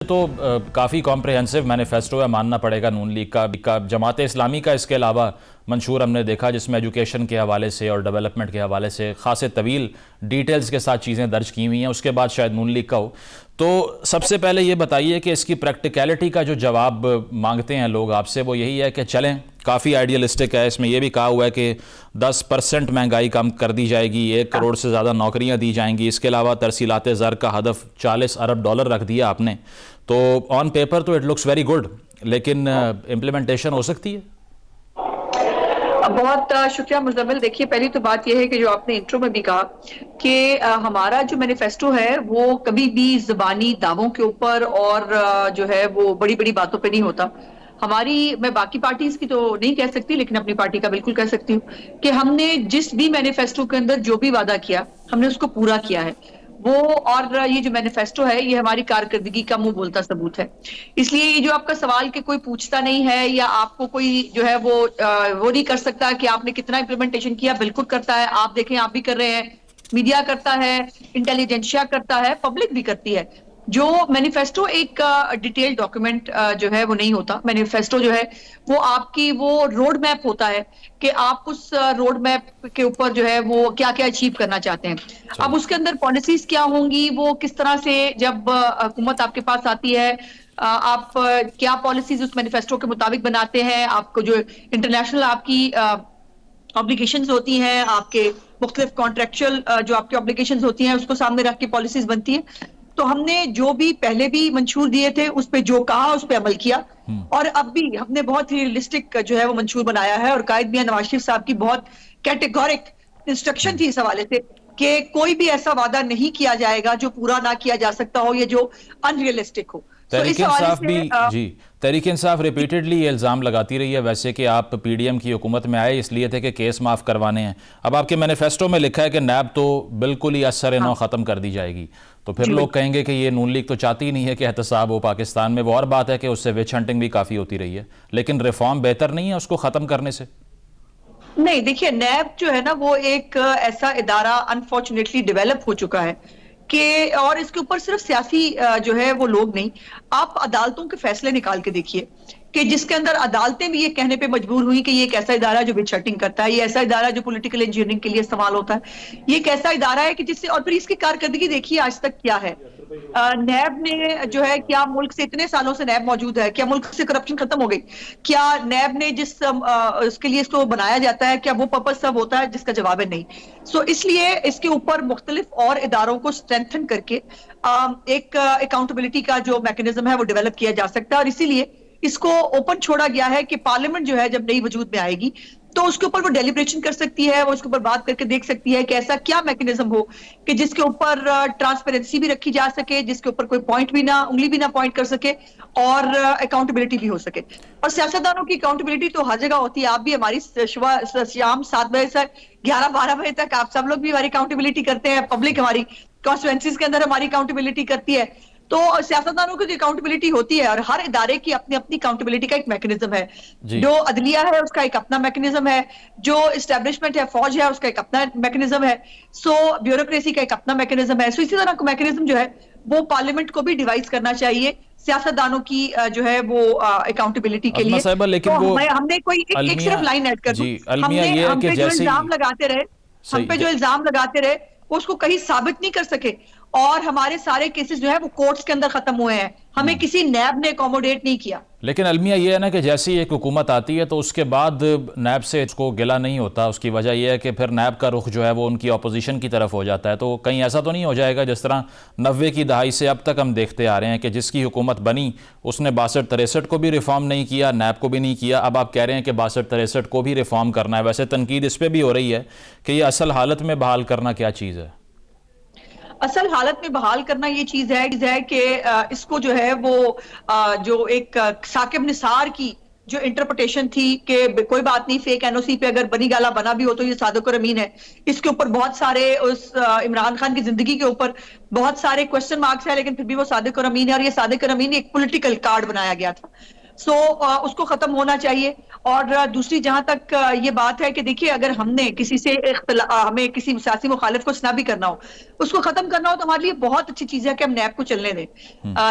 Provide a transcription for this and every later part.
तो काफ़ी comprehensive manifesto है मानना पड़ेगा नून लीग का जमात इस्लामी का इसके अलावा मंशूर हमने देखा जिसमें एजुकेशन के हवाले से और डेवलपमेंट के हवाले से खासे तवील डिटेल्स के साथ चीज़ें दर्ज की हुई हैं। उसके बाद शायद नून लीग का हो। तो सबसे पहले ये बताइए कि इसकी प्रैक्टिकलिटी का जो जवाब मांगते हैं लोग आपसे वो यही है कि चलें, काफ़ी आइडियलिस्टिक है। इसमें यह भी कहा हुआ है कि 10% महंगाई कम कर दी जाएगी, 1 करोड़ से ज़्यादा नौकरियां दी जाएंगी, इसके अलावा तरसीलात ज़र का हदफ 40 अरब डॉलर रख दिया आपने। तो ऑन पेपर तो इट लुक्स वेरी गुड, लेकिन इम्प्लीमेंटेशन हो सकती है? बहुत शुक्रिया मुजम्मिल। देखिए, पहली तो बात यह है कि जो आपने इंट्रो में भी कहा कि हमारा जो मैनिफेस्टो है वो कभी भी ज़बानी दावों के ऊपर और जो है वो बड़ी बड़ी बातों पे नहीं होता। मैं बाकी पार्टीज की तो नहीं कह सकती, लेकिन अपनी पार्टी का बिल्कुल कह सकती हूँ कि हमने जिस भी मैनिफेस्टो के अंदर जो भी वादा किया हमने उसको पूरा किया है वो। और ये जो मैनिफेस्टो है ये हमारी कारकर्दगी का मुंह बोलता सबूत है। इसलिए ये जो आपका सवाल कि कोई पूछता नहीं है या आपको कोई जो है वो नहीं कर सकता कि आपने कितना इंप्लीमेंटेशन किया, बिल्कुल करता है। आप देखें, आप भी कर रहे हैं, मीडिया करता है, इंटेलिजेंशिया करता है, पब्लिक भी करती है। जो मैनिफेस्टो एक डिटेल्ड डॉक्यूमेंट जो है वो नहीं होता। मैनिफेस्टो जो है वो आपकी वो रोड मैप होता है कि आप उस रोड मैप के ऊपर जो है वो क्या क्या अचीव करना चाहते हैं। अब उसके अंदर पॉलिसीज क्या होंगी, वो किस तरह से जब हुकूमत आपके पास आती है, आप क्या पॉलिसीज उस मैनिफेस्टो के मुताबिक बनाते हैं। आपको जो इंटरनेशनल आपकी ऑब्लिगेशंस होती हैं, आपके मुख्तलिफ कॉन्ट्रेक्चुअल जो आपकी ऑब्लिगेशंस होती हैं उसको सामने रख के पॉलिसीज बनती है। तो हमने जो भी पहले भी मंशूर दिए थे उस पे जो कहा उस पे अमल किया, और अब भी हमने बहुत ही रियलिस्टिक जो है वो मंशूर बनाया है। और कायद मियां नवाज शरीफ साहब की बहुत कैटेगोरिक इंस्ट्रक्शन थी इस हवाले से कि कोई भी ऐसा वादा नहीं किया जाएगा जो पूरा ना किया जा सकता हो या जो अनरियलिस्टिक हो। तहरीक इंसाफ भी जी, तहरीक इंसाफ रिपीटेडली ये इल्ज़ाम लगाती रही है वैसे कि आप पीडीएम की हुकूमत में आए इसलिए थे कि केस माफ़ करवाने हैं। अब आपके मैनिफेस्टो में लिखा है कि नैब तो बिल्कुल ही असर नौ ख़त्म कर दी जाएगी। तो फिर लोग कहेंगे कि ये नून लीग तो चाहती ही नहीं है कि एहतसाब हो पाकिस्तान में। वो और बात है कि उससे विच हंटिंग भी काफ़ी होती रही है, लेकिन रिफॉर्म बेहतर नहीं है उसको ख़त्म करने से? नहीं, देखिए, नैब जो है ना वो एक ऐसा इदारा अनफॉर्चुनेटली डेवलप हो चुका है कि, और इसके ऊपर सिर्फ सियासी जो है वो लोग नहीं, आप अदालतों के फैसले निकाल के देखिए कि जिसके अंदर अदालतें भी ये कहने पे मजबूर हुई कि ये एक ऐसा इदारा जो विच हंटिंग करता है, ये ऐसा इदारा जो पॉलिटिकल इंजीनियरिंग के लिए इस्तेमाल होता है, ये एक ऐसा इदारा है कि जिससे, और फिर इसकी कारकर्दगी देखिए आज तक क्या है। नैब ने जो है, क्या मुल्क से इतने सालों से नैब मौजूद है, क्या मुल्क से करप्शन खत्म हो गई? क्या नैब ने जिस उसके लिए इसको बनाया जाता है क्या वो पर्पज सब होता है? जिसका जवाब है नहीं। सो इसलिए इसके ऊपर मुख्तलिफ और इदारों को स्ट्रेंथन करके एक अकाउंटेबिलिटी का जो मैकेनिज्म है वो डेवलप किया जा सकता है। और इसीलिए इसको ओपन छोड़ा गया है कि पार्लियामेंट जो है जब नई वजूद में आएगी तो उसके ऊपर वो डेलिब्रेशन कर सकती है, वो उसके ऊपर बात करके देख सकती है कि ऐसा क्या मैकेनिज्म हो कि जिसके ऊपर ट्रांसपेरेंसी भी रखी जा सके, जिसके ऊपर कोई पॉइंट भी ना, उंगली भी ना पॉइंट कर सके, और अकाउंटेबिलिटी भी हो सके। और सियासतदानों की अकाउंटेबिलिटी तो हर जगह होती है। आप भी हमारी शाम 7 बजे से 11-12 बजे तक आप सब लोग भी हमारी अकाउंटेबिलिटी करते हैं, पब्लिक हमारी कॉन्स्टिट्यूएंसीज के अंदर हमारी अकाउंटेबिलिटी करती है। तो सियासतदानों की अकाउंटेबिलिटी होती है और हर इदारे की अपनी अपनी अकाउंटेबिलिटी का एक मैकेनिज्म है। जो अदलिया है उसका एक अपना मैकेनिज्म है, जो इस्टेब्लिशमेंट है, फौज है, उसका एक अपना मैकेनिज्म है, सो ब्यूरोक्रेसी का एक अपना मैकेनिज्म है। सो इसी तरह का मैकेनिज्म जो है वो पार्लियामेंट को भी डिवाइस करना चाहिए सियासतदानों की जो है वो अकाउंटेबिलिटी के लिए। लेकिन तो वो हमने कोई एक सिर्फ लाइन ऐड कर दूं, हम पे जो इल्जाम लगाते रहे, हम पे जो इल्जाम लगाते रहे वो उसको कहीं साबित नहीं कर सके, और हमारे सारे केसेस जो है वो कोर्ट्स के अंदर खत्म हुए हैं। हमें किसी नैब ने अकोमोडेट नहीं किया। लेकिन अलमिया ये है ना कि जैसे ही एक हुकूमत आती है तो उसके बाद नैब से इसको गिला नहीं होता। उसकी वजह यह है कि फिर नैब का रुख जो है वो उनकी अपोजिशन की तरफ हो जाता है। तो कहीं ऐसा तो नहीं हो जाएगा जिस तरह 90 की दहाई से अब तक हम देखते आ रहे हैं कि जिसकी हुकूमत बनी उसने 62-63 को भी रिफॉर्म नहीं किया, नैब को भी नहीं किया। अब आप कह रहे हैं कि 62-63 को भी रिफॉर्म करना है। वैसे तनकीद इस पर भी हो रही है कि ये असल हालत में बहाल करना क्या चीज़ है? असल हालत में बहाल करना ये चीज है कि इसको जो है वो जो एक साकिब निसार की जो इंटरप्रिटेशन थी कि कोई बात नहीं, फेक एनओसी पे अगर बनी गाला बना भी हो तो ये सादिक और अमीन है। इसके ऊपर बहुत सारे उस इमरान खान की जिंदगी के ऊपर बहुत सारे क्वेश्चन मार्क्स है, लेकिन फिर भी वो सादिक और अमीन है, और ये सादिक और अमीन एक पॉलिटिकल कार्ड बनाया गया था। सो उसको खत्म होना चाहिए। और दूसरी जहां तक ये बात है कि देखिए, अगर हमने किसी से हमें किसी सियासी मुखालिफ को स्नैप भी करना हो, उसको खत्म करना हो, तो हमारे लिए बहुत अच्छी चीज है कि हम नैब को चलने दें।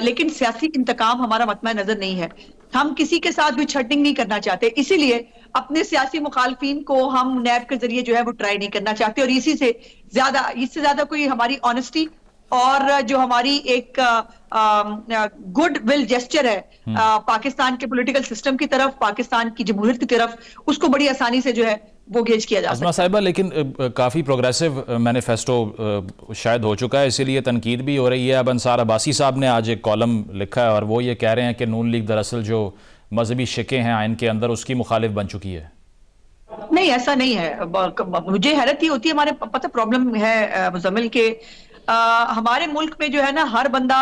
लेकिन सियासी इंतकाम हमारा मतमा नजर नहीं है। हम किसी के साथ भी छटिंग नहीं करना चाहते, इसीलिए अपने सियासी मुखालफिन को हम नैब के जरिए जो है वो ट्राई नहीं करना चाहते। और इससे ज्यादा कोई हमारी ऑनेस्टी और जो हमारी एक गुड विल जेस्चर है पाकिस्तान के पॉलिटिकल सिस्टम की तरफ, पाकिस्तान की जमहूरियत की तरफ, उसको बड़ी आसानी से जो है वो गेज किया जा सकता है। अज़मा साहिबा, लेकिन काफ़ी प्रोग्रेसिव मैनिफेस्टो शायद हो चुका है, इसीलिए तनकीद भी हो रही है। अब अंसार अब्बासी साहब ने आज एक कॉलम लिखा है और वो ये कह रहे हैं कि नून लीग दरअसल जो मजहबी शिकें हैं आइन के अंदर, उसकी मुखालिफ बन चुकी है। नहीं, ऐसा नहीं है। मुझे हैरत ही होती है, हमारे पता प्रॉब्लम है मुजम्मिल के हमारे मुल्क में जो है ना, हर बंदा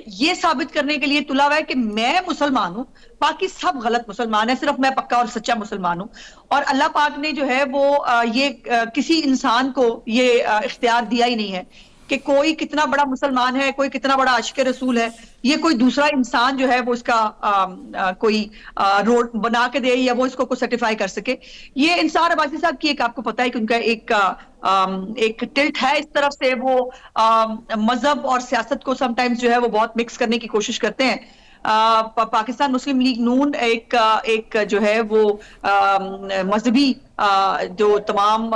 ये साबित करने के लिए तुला हुआ है कि मैं मुसलमान हूं, बाकी सब गलत मुसलमान है, सिर्फ मैं पक्का और सच्चा मुसलमान हूं। और अल्लाह पाक ने जो है वो ये किसी इंसान को ये इख्तियार दिया ही नहीं है कि कोई कितना बड़ा मुसलमान है, कोई कितना बड़ा आशिक रसूल है, ये कोई दूसरा इंसान जो है वो इसका कोई रोड बना के दे या वो इसको कोई सर्टिफाई कर सके। ये इंसार अब्बासी साहब की एक, आपको पता है कि उनका एक टिल्ट है इस तरफ से, वो मजहब और सियासत को समटाइम्स जो है वो बहुत मिक्स करने की कोशिश करते हैं। पाकिस्तान मुस्लिम लीग नून एक जो है वो मजहबी जो तमाम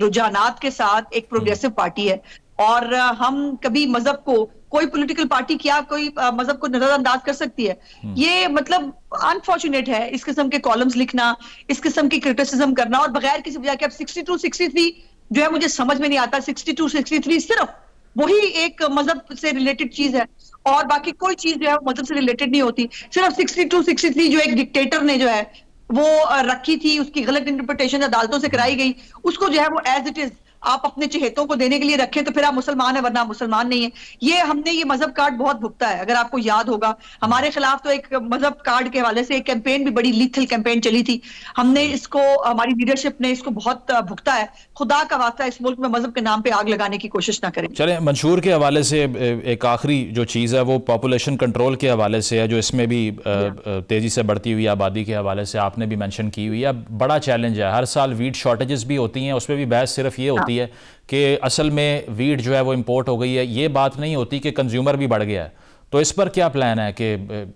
रुझानात के साथ एक प्रोग्रेसिव पार्टी है। और हम कभी मजहब को, कोई पॉलिटिकल पार्टी क्या कोई मजहब को नजरअंदाज कर सकती है? ये मतलब अनफॉर्चुनेट है इस किस्म के कॉलम्स लिखना, इस किस्म की क्रिटिसिज्म करना, और बगैर किसी वजह के। अब 62 63 जो है मुझे समझ में नहीं आता। 62 63 सिर्फ वही एक मजहब से रिलेटेड चीज है और बाकी कोई चीज जो है मजहब से रिलेटेड नहीं होती। सिर्फ 62 63 जो एक डिक्टेटर ने जो है वो रखी थी, उसकी गलत इंटरप्रिटेशन अदालतों से कराई गई, उसको जो है वो एज इट इज आप अपने चहेतों को देने के लिए रखें, तो फिर आप मुसलमान है, वरना मुसलमान नहीं है। ये हमने ये मजहब कार्ड बहुत भुगता है। अगर आपको याद होगा, हमारे खिलाफ तो एक मजहब कार्ड के हवाले से एक कैंपेन भी, बड़ी लीथल कैंपेन चली थी। हमने इसको, हमारी लीडरशिप ने इसको बहुत भुगता है। खुदा का वास्ता इस मुल्क में मजहब के नाम पे आग लगाने की कोशिश ना करें। चलें, मंशूर के हवाले से एक आखिरी जो चीज़ है वो पॉपुलेशन कंट्रोल के हवाले से है, जो इसमें भी तेज़ी से बढ़ती हुई आबादी के हवाले से आपने भी मेंशन की हुई है। बड़ा चैलेंज है, हर साल वीट शॉर्टेजेस भी होती हैं, उसमें भी बहस सिर्फ ये होती है कि असल में वीट जो है वो इंपोर्ट हो गई है। ये बात नहीं होती कि कंज्यूमर भी बढ़ गया है। तो इस पर क्या प्लान है कि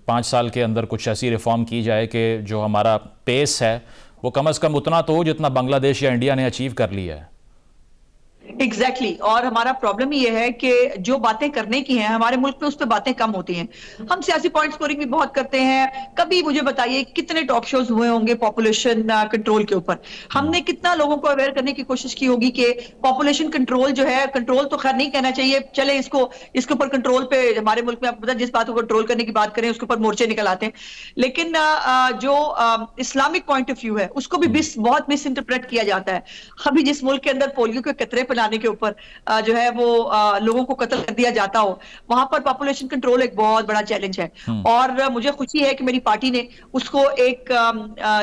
5 साल के अंदर कुछ ऐसी रिफॉर्म की जाए कि जो हमारा पेस है वो कम से कम उतना तो हो जितना बांग्लादेश या इंडिया ने अचीव कर लिया है? एग्जैक्टली और हमारा प्रॉब्लम ये है कि जो बातें करने की हैं हमारे मुल्क में, उस पर बातें कम होती हैं। हम सियासी पॉइंट स्कोरिंग भी बहुत करते हैं। कभी मुझे बताइए कितने टॉक शोज हुए होंगे पॉपुलेशन कंट्रोल के ऊपर? हमने कितना लोगों को अवेयर करने की कोशिश की होगी कि पॉपुलेशन कंट्रोल जो है, कंट्रोल तो खैर नहीं कहना चाहिए, चले इसके ऊपर कंट्रोल पे हमारे मुल्क में, आपको पता, जिस बात को कंट्रोल करने की बात करें उसके ऊपर मोर्चे निकल आते हैं। लेकिन जो इस्लामिक पॉइंट ऑफ व्यू है उसको भी बहुत मिस इंटरप्रेट किया जाता है। अभी जिस मुल्क के अंदर पोलियो के कतरे पिलाने के ऊपर जो है वो लोगों को कत्ल कर दिया जाता हो, वहां पर पॉपुलेशन कंट्रोल एक बहुत बड़ा चैलेंज है। और मुझे खुशी है कि मेरी पार्टी ने उसको एक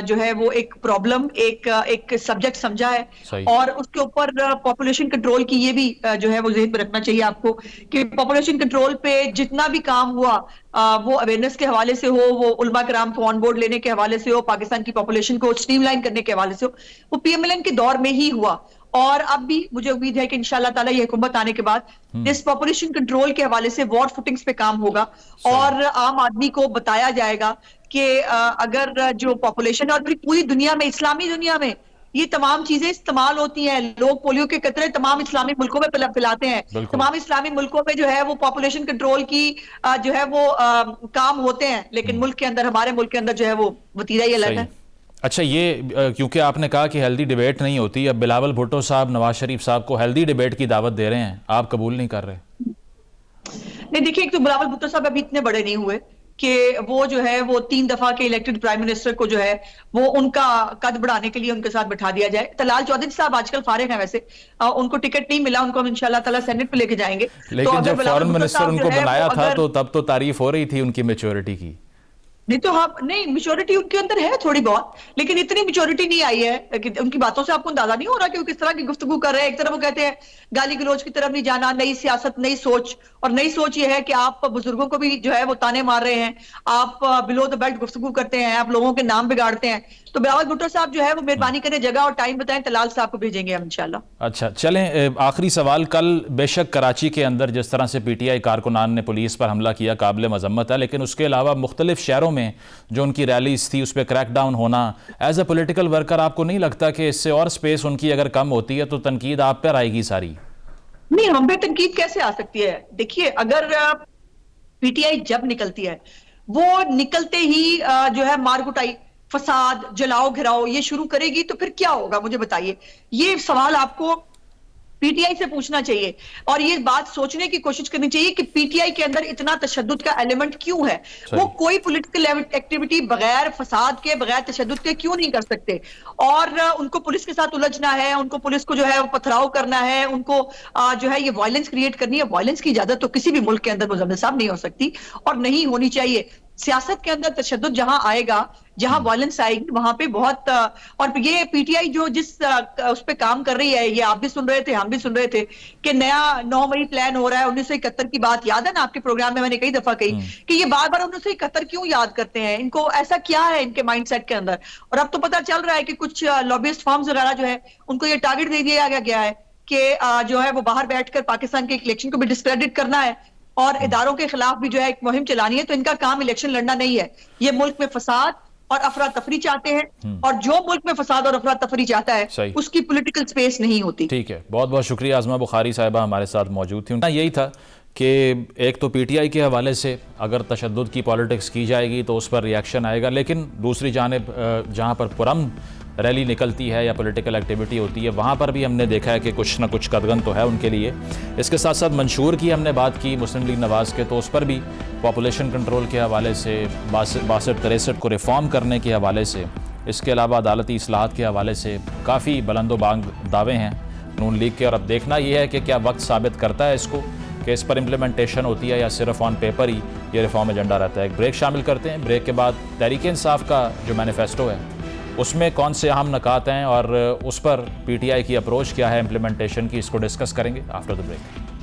जो है वो एक प्रॉब्लम, एक सब्जेक्ट समझा है। और उसके ऊपर पॉपुलेशन कंट्रोल की ये भी जो है वो ज़हन में रखना चाहिए आपको कि पॉपुलेशन कंट्रोल पे जितना भी काम हुआ वो अवेयरनेस के हवाले से हो, वो उलमा कराम को ऑन बोर्ड लेने के हवाले से हो, पाकिस्तान की पॉपुलेशन को स्ट्रीमलाइन करने के हवाले से हो, वो पीएमएलएन के दौर में ही हुआ। और अब भी मुझे उम्मीद है कि इंशाल्लाह ताला ये हुकूमत आने के बाद इस पॉपुलेशन कंट्रोल के हवाले से वॉर फुटिंग्स पे काम होगा और आम आदमी को बताया जाएगा कि अगर जो पॉपुलेशन, और पूरी दुनिया में, इस्लामी दुनिया में ये तमाम चीजें इस्तेमाल होती हैं। लोग पोलियो के कतरे तमाम इस्लामी मुल्कों में फैलाते हैं। तमाम इस्लामी मुल्कों में जो है वो पॉपुलेशन कंट्रोल की जो है वो काम होते हैं, लेकिन मुल्क के अंदर, हमारे मुल्क के अंदर जो है वो वतीरा ही अलग है। अच्छा, ये क्योंकि आपने कहा कि हेल्दी डिबेट नहीं होती, अब बिलावल भुट्टो साहब नवाज शरीफ साहब को हेल्दी डिबेट की दावत दे रहे हैं, आप कबूल नहीं कर रहे? नहीं, देखिए, एक तो बिलावल भुट्टो साहब अभी इतने बड़े नहीं हुए कि वो जो है वो 3 दफा के इलेक्टेड प्राइम मिनिस्टर को जो है वो उनका कद बढ़ाने के लिए उनके साथ बिठा दिया जाए। तलाल चौधरी साहब आजकल फारिग हैं, वैसे उनको टिकट नहीं मिला, उनको हम इंशाल्लाह ताला सेनेट पे लेके जाएंगे। लेकिन जब फॉरेन मिनिस्टर उनको बनाया था तो तब तो तारीफ हो रही थी उनकी मैच्योरिटी की। नहीं तो हाँ, नहीं मेच्योरिटी उनके अंदर है थोड़ी बहुत, लेकिन इतनी मेच्योरिटी नहीं आई है कि उनकी बातों से आपको अंदाजा नहीं हो रहा कि वो किस तरह की गुफ्तगू कर रहे हैं। एक तरफ वो कहते हैं गाली गलौज की तरफ नहीं जाना, नई सियासत, नई सोच, और नई सोच ये है कि आप बुजुर्गों को भी जो है वो ताने मार रहे हैं, आप बिलो द बेल्ट गुफ्तगू करते हैं, आप लोगों के नाम बिगाड़ते हैं। तो बिलावल भुट्टो साहब जो है वो मेहरबानी करें जगह और टाइम बताएं, तलाल साहब को भेजेंगे हम इंशाल्लाह। अच्छा चलें, आखिरी सवाल। कल बेशक कराची के अंदर जिस तरह से पीटीआई कारकुनान ने पुलिस पर हमला किया काबिल मजम्मत है, लेकिन उसके अलावा मुख्तलिफ शहरों में जो उनकी रैलीज थी उस पर क्रैकडाउन होना, एज ए पोलिटिकल वर्कर आपको नहीं लगता कि इससे और स्पेस उनकी अगर कम होती है तो तनकीद आप पर आएगी सारी? नहीं, हम पे तनकीद कैसे आ सकती है? देखिए, अगर पीटीआई जब निकलती है, वो निकलते ही जो है मार कुटाई, फसाद, जलाओ घिराओ ये शुरू करेगी तो फिर क्या होगा मुझे बताइए। ये सवाल आपको पीटीआई से पूछना चाहिए और ये बात सोचने की कोशिश करनी चाहिए कि पीटीआई के अंदर इतना तशद्दुद का एलिमेंट क्यों है। वो कोई पॉलिटिकल एक्टिविटी बगैर फसाद के, बगैर तशद्दुद के क्यों नहीं कर सकते। और उनको पुलिस के साथ उलझना है, उनको पुलिस को जो है वो पथराव करना है, उनको जो है ये वायलेंस क्रिएट करनी है। वायलेंस की इजाजत तो किसी भी मुल्क के अंदर मुजम्मिल साहब नहीं हो सकती और नहीं होनी चाहिए। सियासत के अंदर तशद्दुद जहां आएगा, जहां वायलेंस आएगी, वहां पे बहुत और ये पीटीआई जो जिस उस पे काम कर रही है, ये आप भी सुन रहे थे, हम भी सुन रहे थे कि नया 9 मई प्लान हो रहा है। 1971 की बात याद है ना आपके प्रोग्राम में, मैंने कई दफा कही कि ये बार बार 1971 क्यों याद करते हैं, इनको ऐसा क्या है इनके माइंडसेट के अंदर। और अब तो पता चल रहा है कि कुछ लॉबिस्ट फर्म्स वगैरह जो है उनको ये टारगेट दे दिया गया है कि जो है वो बाहर बैठकर पाकिस्तान के इलेक्शन को भी डिस्क्रेडिट करना है और इदारों के खिलाफ भी जो है एक मुहिम चलानी है। तो इनका काम इलेक्शन लड़ना नहीं है, ये मुल्क में फसाद और अफरा तफरी चाहते हैं और जो मुल्क में फसाद और अफरा तफरी चाहता है उसकी पॉलिटिकल स्पेस नहीं होती। ठीक है, बहुत बहुत शुक्रिया। आज़मा बुखारी साहिबा हमारे साथ मौजूद थी। उनका यही था कि एक तो पीटीआई के हवाले से अगर तशद्दुद की पॉलिटिक्स की जाएगी तो उस पर रिएक्शन आएगा, लेकिन दूसरी जानिब जहाँ पर पुरअमन रैली निकलती है या पॉलिटिकल एक्टिविटी होती है वहाँ पर भी हमने देखा है कि कुछ ना कुछ कदगन तो है उनके लिए। इसके साथ साथ मंशूर की हमने बात की, मुस्लिम लीग नवाज़ के, तो उस पर भी पॉपुलेशन कंट्रोल के हवाले से, 62-63 को रिफॉर्म करने के हवाले से, इसके अलावा अदालती इस्लाहात के हवाले से काफ़ी बुलंदोबांग दावे हैं नून लीग के। और अब देखना यह है कि क्या वक्त साबित करता है इसको कि इस पर इम्प्लीमेंटेशन होती है या सिर्फ ऑन पेपर ही ये रिफॉर्म एजेंडा रहता है। एक ब्रेक शामिल करते हैं, ब्रेक के बाद तहरीक इंसाफ का जो मैनिफेस्टो है उसमें कौन से अहम नकात हैं और उस पर पीटीआई की अप्रोच क्या है इम्प्लीमेंटेशन की, इसको डिस्कस करेंगे आफ्टर द ब्रेक।